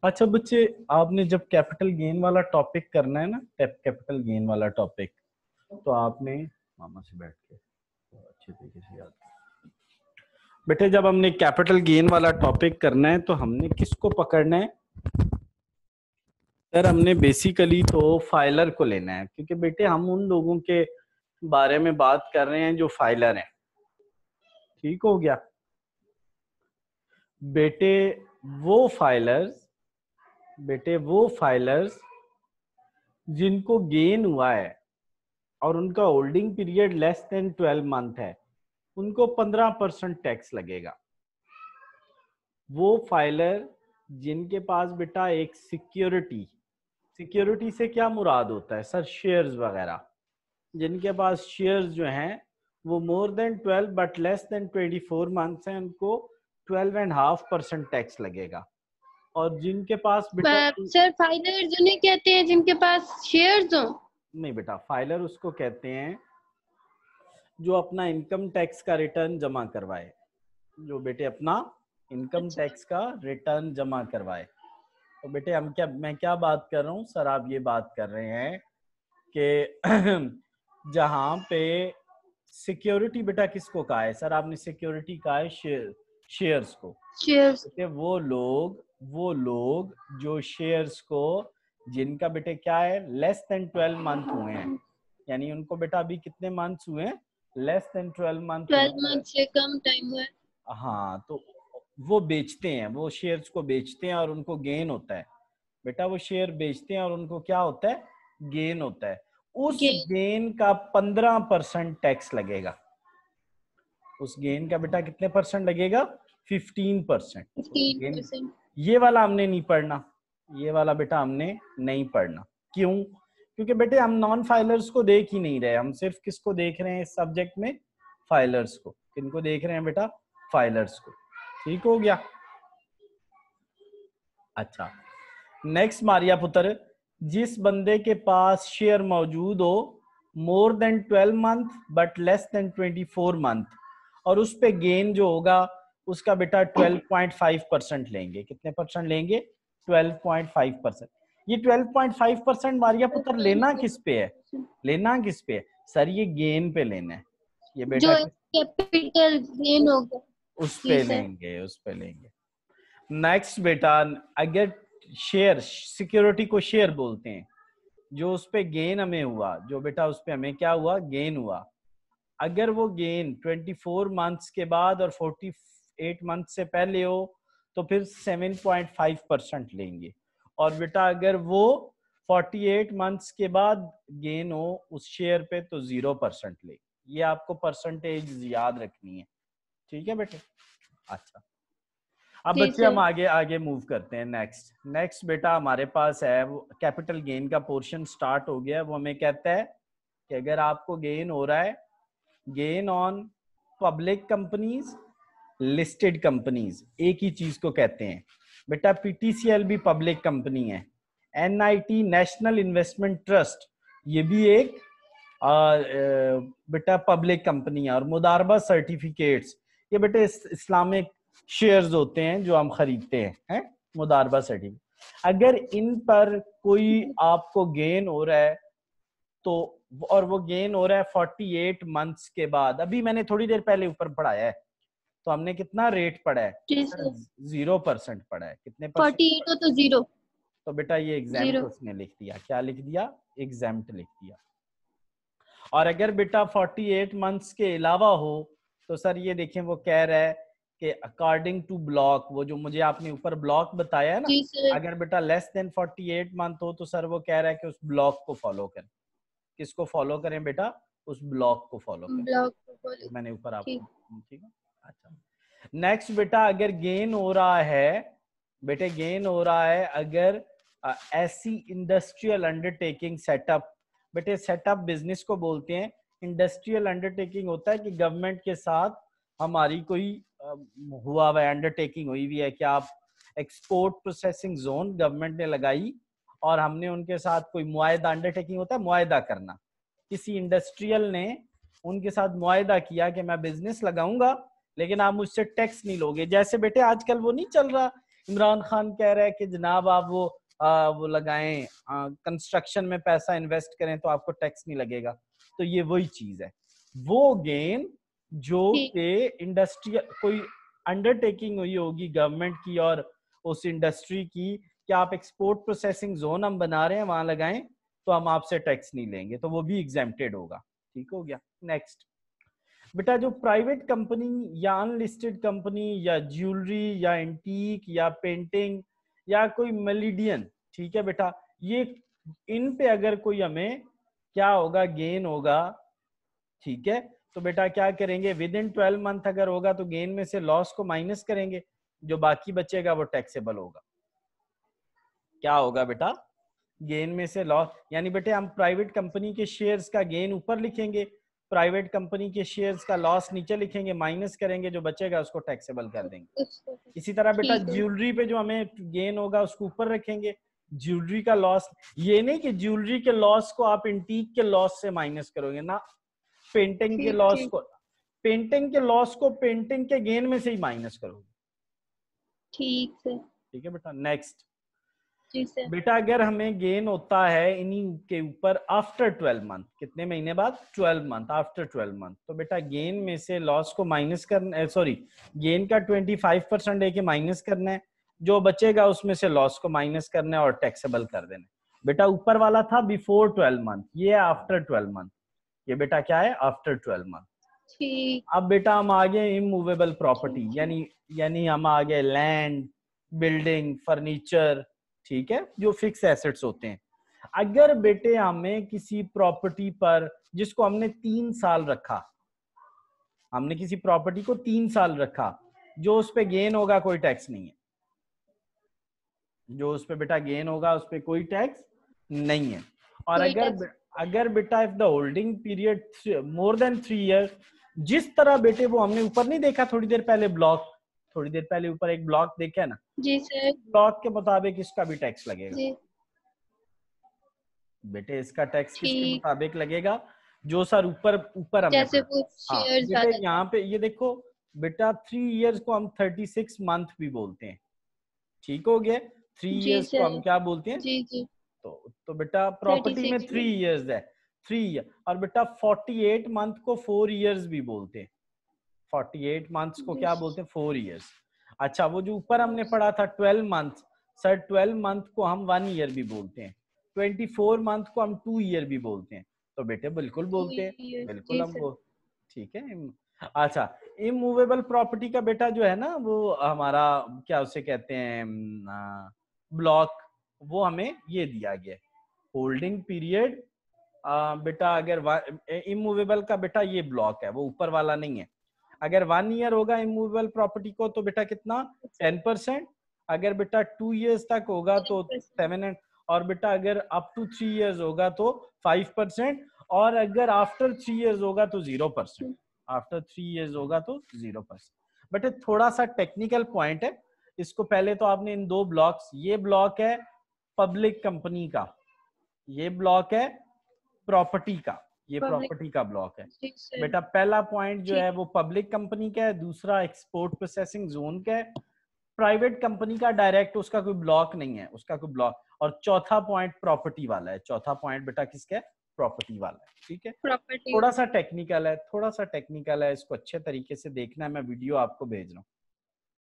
अच्छा बच्चे, आपने जब कैपिटल गेन वाला टॉपिक करना है ना, कैपिटल गेन वाला टॉपिक, तो आपने मामा से बैठ के तो अच्छे तरीके से याद बेटे, जब हमने कैपिटल गेन वाला टॉपिक करना है तो हमने किसको पकड़ना है सर? हमने बेसिकली तो फाइलर को लेना है, क्योंकि बेटे हम उन लोगों के बारे में बात कर रहे हैं जो फाइलर हैं। ठीक हो गया बेटे? वो फाइलर्स जिनको गेन हुआ है और उनका holding period less than 12 month है, उनको 15% टैक्स लगेगा। वो फाइलर जिनके पास बेटा एक सिक्योरिटी से क्या मुराद होता है सर? शेयर्स वगैरह। जिनके पास शेयर्स जो हैं वो more than 12 but less than 24 months हैं, उनको 12.5% टैक्स लगेगा। और जिनके पास बेटा सर फाइलर जिन्हें कहते हैं जिनके पास शेयर्स हो? नहीं बेटा, फाइलर उसको कहते हैं जो अपना इनकम टैक्स का रिटर्न जमा करवाए, जो बेटे अपना इनकम टैक्स का रिटर्न जमा करवाए। तो बेटे मैं क्या बात कर रहा हूँ सर? आप ये बात कर रहे हैं कि जहां पे सिक्योरिटी बेटा किसको कहा है सर? आपने सिक्योरिटी कहा है शेयर्स को। शेयर्स। बेटे वो लोग जो शेयर्स को, जिनका बेटे क्या है, लेस देन 12 मंथ हुए हैं, यानी उनको बेटा अभी कितने मंथ्स हुए हैं? लेस देन 12 मंथ 12 हुए हैं। मंथ से कम टाइम हुआ है। हाँ, तो वो बेचते हैं, वो शेयर्स को बेचते हैं और उनको गेन होता है। बेटा वो शेयर बेचते हैं और उनको क्या होता है? गेन होता है। उस गेन का 15% टैक्स लगेगा। उस गेन का बेटा कितने परसेंट लगेगा? 15%। 15%। ये वाला हमने नहीं पढ़ना, ये वाला बेटा हमने नहीं पढ़ना। क्यों? क्योंकि बेटे हम नॉन फाइलर्स को देख ही नहीं रहे, हम सिर्फ किसको देख रहे हैं इस सब्जेक्ट में? फाइलर्स को। किनको देख रहे हैं बेटा? फाइलर्स को। ठीक हो गया? अच्छा, नेक्स्ट मारिया पुत्र, जिस बंदे के पास शेयर मौजूद हो more than 12 month but less than 24 month, और उस पे गेन जो होगा उसका बेटा 12.5% लेंगे। कितने परसेंट लेंगे? 12.5%। ये 12.5% मारिया पुत्र लेना किस पे है? लेना किस पे है सर? ये गेन पे लेना है। ये बेटा जो कैपिटल गेन होगा उस पे लेंगे, उस पे लेंगे। नेक्स्ट बेटा, अगर शेयर, सिक्योरिटी को शेयर बोलते हैं, जो उस पे गेन हमें हुआ, जो बेटा उस पे हमें क्या हुआ? गेन हुआ। अगर वो गेन 24 मंथ्स के बाद और 48 मंथ से पहले हो तो फिर 7.5% लेंगे। और बेटा अगर वो 48 मंथ्स के बाद गेन हो उस शेयर पे तो 0% लेंगे। ये आपको परसेंटेज याद रखनी है। ठीक है बेटे? अच्छा, अब बच्चे हम आगे आगे मूव करते हैं। नेक्स्ट बेटा हमारे पास है वो कैपिटल गेन का पोर्शन स्टार्ट हो गया है। वो हमें कहता है कि अगर आपको गेन हो रहा है, gain on public companies, listed companies, एक ही चीज को कहते हैं बेटा। पीटीसीएल भी पब्लिक कंपनी है, एनआईटी नेशनल इन्वेस्टमेंट ट्रस्ट ये भी एक बेटा पब्लिक कंपनी है। और मुदारबा सर्टिफिकेट्स ये बेटे इस्लामिक शेयर्स होते हैं जो हम खरीदते हैं मुदारबा सर्टिफिकेट। अगर इन पर कोई आपको गेन हो रहा है तो, और वो गेन हो रहा है 48 मंथ्स के बाद, अभी मैंने थोड़ी देर पहले ऊपर पढ़ाया है, तो हमने कितना रेट पढ़ा है? 0% पढ़ा है। कितने परसेंट? 48 हो तो 0। तो बेटा ये एग्जाम्प्ट उसने लिख दिया। क्या लिख दिया? एग्जाम्प्ट लिख दिया। और अगर बेटा 48 मंथ्स के अलावा हो तो सर ये देखें वो कह रहा है कि अकॉर्डिंग टू ब्लॉक, वो जो मुझे आपने ऊपर ब्लॉक बताया है ना, अगर बेटा लेस देन 48 मंथ हो तो सर वो कह रहा है कि उस ब्लॉक को फॉलो करें। किसको फॉलो करें बेटा? उस ब्लॉक को फॉलो करें। मैंने ऊपर आपको, ठीक है? अच्छा, नेक्स्ट बेटा, अगर गेन हो रहा है बेटे, गेन हो रहा है अगर ऐसी इंडस्ट्रियल अंडरटेकिंग सेटअप, बेटे सेटअप बिजनेस को बोलते हैं। इंडस्ट्रियल अंडरटेकिंग होता है कि गवर्नमेंट के साथ हमारी कोई हुआ हुआ अंडरटेकिंग हुई हुई है कि आप एक्सपोर्ट प्रोसेसिंग जोन गवर्नमेंट ने लगाई और हमने उनके साथ कोई मुआहदा, अंडरटेकिंग होता है मुआहदा करना, किसी इंडस्ट्रियल ने उनके साथ मुआहदा किया कि मैं बिजनेस लगाऊंगा लेकिन आप मुझसे टैक्स नहीं लोगे। जैसे बेटे आजकल वो नहीं चल रहा इमरान खान कह रहा है कि जनाब आप वो लगाएं, कंस्ट्रक्शन में पैसा इन्वेस्ट करें तो आपको टैक्स नहीं लगेगा। तो ये वही चीज है, वो गेन जो ठीक। कि इंडस्ट्री कोई अंडरटेकिंग हुई होगी गवर्नमेंट की और उस इंडस्ट्री की कि आप एक्सपोर्ट प्रोसेसिंग जोन हम बना रहे हैं वहां लगाएं तो हम आपसे टैक्स नहीं लेंगे, तो वो भी एग्जेम्प्टेड होगा। ठीक हो गया। नेक्स्ट बेटा, जो प्राइवेट कंपनी या अनलिस्टेड कंपनी या ज्वेलरी या एंटीक या पेंटिंग या कोई मेलिडियन, ठीक है बेटा, ये इन पे अगर कोई हमें क्या होगा, गेन होगा, ठीक है, तो बेटा क्या करेंगे, विद इन 12 मंथ अगर होगा तो गेन में से लॉस को माइनस करेंगे, जो बाकी बचेगा वो टैक्सेबल होगा। क्या होगा बेटा, गेन में से लॉस, यानी बेटे हम प्राइवेट कंपनी के शेयर्स का गेन ऊपर लिखेंगे, प्राइवेट कंपनी के शेयर्स का लॉस नीचे लिखेंगे, माइनस करेंगे, जो बचेगा उसको टैक्सेबल कर देंगे। इसी तरह बेटा ठीक है। ज्वेलरी पे जो हमें गेन होगा उसको ऊपर रखेंगे, ज्वेलरी का लॉस, ये नहीं कि ज्वेलरी के लॉस को आप एंटीक के लॉस से माइनस करोगे ना, पेंटिंग के ठीक लॉस ठीक को, पेंटिंग के लॉस को पेंटिंग के गेन में से ही माइनस करोगे। ठीक है। ठीक है बेटा। नेक्स्ट जी सर। बेटा, अगर हमें गेन होता है इन्हीं के ऊपर आफ्टर 12 मंथ, कितने महीने बाद, 12 मंथ, आफ्टर 12 मंथ, तो बेटा गेन में से लॉस को माइनस करना, सॉरी गेन का 25% लेके माइनस करना है, जो बचेगा उसमें से लॉस को माइनस करना है और टैक्सेबल कर देना है। बेटा ऊपर वाला था बिफोर 12 मंथ, ये आफ्टर 12 मंथ, ये बेटा क्या है, आफ्टर 12 मंथ। ठीक अब बेटा हम आ गए इमूवेबल प्रॉपर्टी, ठीक। यानी हम आ गए लैंड, बिल्डिंग, फर्नीचर, ठीक है, जो फिक्स एसेट्स होते हैं। अगर बेटे हमें किसी प्रॉपर्टी पर, जिसको हमने 3 साल रखा, हमने किसी प्रॉपर्टी को 3 साल रखा, जो उस पे गेन होगा कोई टैक्स नहीं है, जो उस पे बेटा गेन होगा उस पे कोई टैक्स नहीं है। और कोई टैक्स। अगर बेटा if the holding period more than 3 years, जिस तरह बेटे वो हमने ऊपर नहीं देखा थोड़ी देर पहले ब्लॉक, थोड़ी देर पहले ऊपर एक ब्लॉक देखा है ना, जी सर। ब्लॉक के मुताबिक इसका भी टैक्स लगेगा जी बेटे, इसका टैक्स किसके ठीक। मुताबिक लगेगा, जो सर ऊपर ऊपर हमने जैसे पढ़ा। वो हाँ शेयर बेटे ज्यादा था। यहाँ पे ये देखो बेटा, 3 इयर्स को हम 36 मंथ भी बोलते हैं। ठीक हो गया, 3 जी इयर्स को सर। हम क्या बोलते हैं, जी जी। तो बेटा प्रॉपर्टी में 36 3 में। इयर्स है, 3 ईयर, और बेटा 48 मंथ को 4 इयर्स भी बोलते हैं, 48 मंथ्स को जी क्या बोलते हैं, 4 इयर्स। अच्छा वो जो ऊपर हमने पढ़ा था 12 मंथ, सर 12 मंथ को हम 1 ईयर भी बोलते हैं, 24 मंथ को हम 2 ईयर भी बोलते हैं, तो बेटे बिल्कुल 2 बोलते हैं, ईयर। बिल्कुल जी हम सर। बोल। ठीक है। अच्छा इमूवेबल प्रॉपर्टी का बेटा जो है ना, वो हमारा क्या उसे कहते हैं, ब्लॉक, वो हमें ये दिया गया, होल्डिंग पीरियड, बेटा अगर इमूवेबल का बेटा ये ब्लॉक है, वो ऊपर वाला नहीं है। अगर 1 ईयर होगा इमूवेबल प्रॉपर्टी को तो बेटा कितना, 10%, अगर बेटा 2 इयर्स तक होगा तो 10%। 7, और बेटा अगर अप टू 3 इयर्स होगा तो 5%, और अगर आफ्टर 3 इयर्स होगा तो 0%, आफ्टर 3 इयर्स होगा तो 0%। बेटे थोड़ा सा टेक्निकल पॉइंट है, इसको पहले तो आपने इन 2 ब्लॉक्स, ये ब्लॉक है पब्लिक कंपनी का, ये ब्लॉक है प्रॉपर्टी का, ये पब्लिक। प्रॉपर्टी का ब्लॉक है। जी सर। बेटा पहला पॉइंट जो ठीक। है वो पब्लिक कंपनी का है, दूसरा एक्सपोर्ट प्रोसेसिंग जोन का है, प्राइवेट कंपनी का डायरेक्ट उसका कोई ब्लॉक नहीं है, उसका कोई ब्लॉक, और चौथा पॉइंट प्रॉपर्टी वाला है, चौथा पॉइंट बेटा किसका है, प्रॉपर्टी वाला है। ठीक है, प्रॉपर्टी। थोड़ा सा टेक्निकल है, थोड़ा सा टेक्निकल है, इसको अच्छे तरीके से देखना है, मैं वीडियो आपको भेज रहा हूँ।